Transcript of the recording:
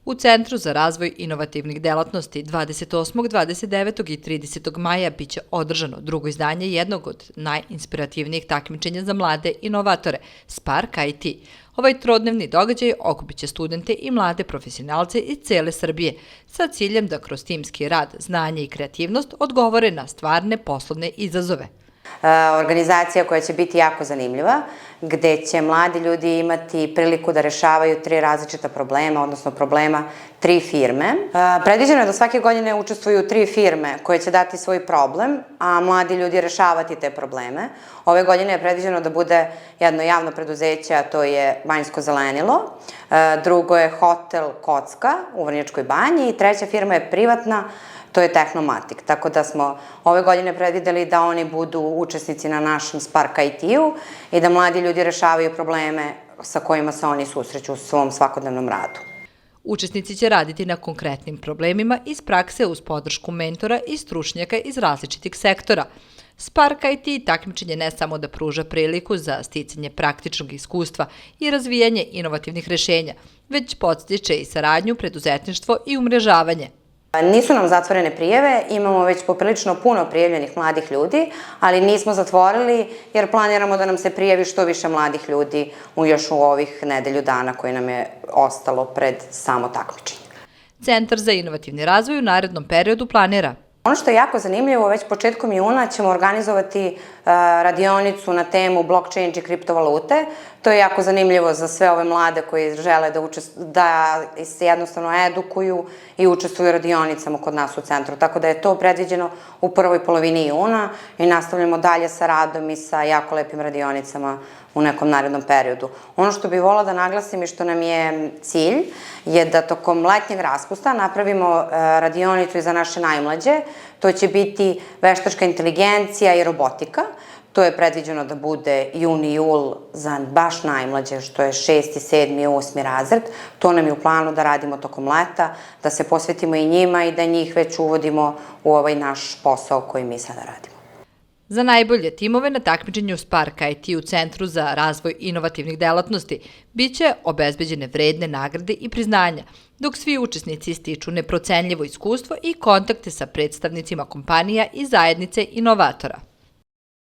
U Centru za razvoj inovativnih delatnosti 28., 29. i 30. maja biće održano drugo izdanje jednog od najinspirativnijih takmičenja za mlade inovatore, Spark IT. Ovaj trodnevni događaj okupit će studente i mlade profesionalce iz cele Srbije sa ciljem da kroz timski rad, znanje i kreativnost odgovore na stvarne poslovne izazove. Organizacija koja će biti jako zanimljiva, gde će mladi ljudi imati priliku da rešavaju 3 različita problema, odnosno problema 3 firme. Predviđeno je da svake godine učestvuju 3 firme koje će dati svoj problem, a mladi ljudi rešavati te probleme. Ove godine je predviđeno da bude jedno javno preduzeće, a to je Banjsko zelenilo, drugo je hotel Kocka u Vrnjačkoj banji i treća firma je privatna, to je Tehnomatik. Tako da smo ove godine predvideli da oni budu učesnici na našem Spark IT-u i da mladi ljudi rešavaju probleme sa kojima se oni susreću u svom svakodnevnom radu. Učesnici će raditi na konkretnim problemima iz prakse uz podršku mentora i stručnjaka iz različitih sektora. Spark IT takmičenje ne samo da pruža priliku za sticanje praktičnog iskustva i razvijanje inovativnih rešenja, već podstiče i saradnju, preduzetništvo i umrežavanje. Nisu nam zatvorene prijave, imamo već poprilično puno prijavljenih mladih ljudi, ali nismo zatvorili jer planiramo da nam se prijavi što više mladih ljudi još u ovih nedelju dana koje nam je ostalo pred samo takmičenje. Centar za inovativni razvoj u narednom periodu planira: ono što je jako zanimljivo, već početkom juna ćemo organizovati radionicu na temu blockchain i kriptovalute. To je jako zanimljivo za sve ove mlade koji žele da se jednostavno edukuju i učestvuju u radionicama kod nas u centru. Tako da je to predviđeno u prvoj polovini juna i nastavljamo dalje sa radom i sa jako lepim radionicama u nekom narednom periodu. Ono što bih volila da naglasim i što nam je cilj je da tokom letnjeg raspusta napravimo radionicu i za naše najmlađe. To će biti veštačka inteligencija i robotika. To je predviđeno da bude jun i jul za baš najmlađe, što je 6., 7. i 8. razred. To nam je u planu da radimo tokom leta, da se posvetimo i njima i da njih već uvodimo u ovaj naš posao koji mi sada radimo. Za najbolje timove na takmičenju Spark IT u Centru za razvoj inovativnih delatnosti biće obezbeđene vredne nagrade i priznanja, dok svi učesnici stiču neprocenljivo iskustvo i kontakte sa predstavnicima kompanija i zajednice inovatora.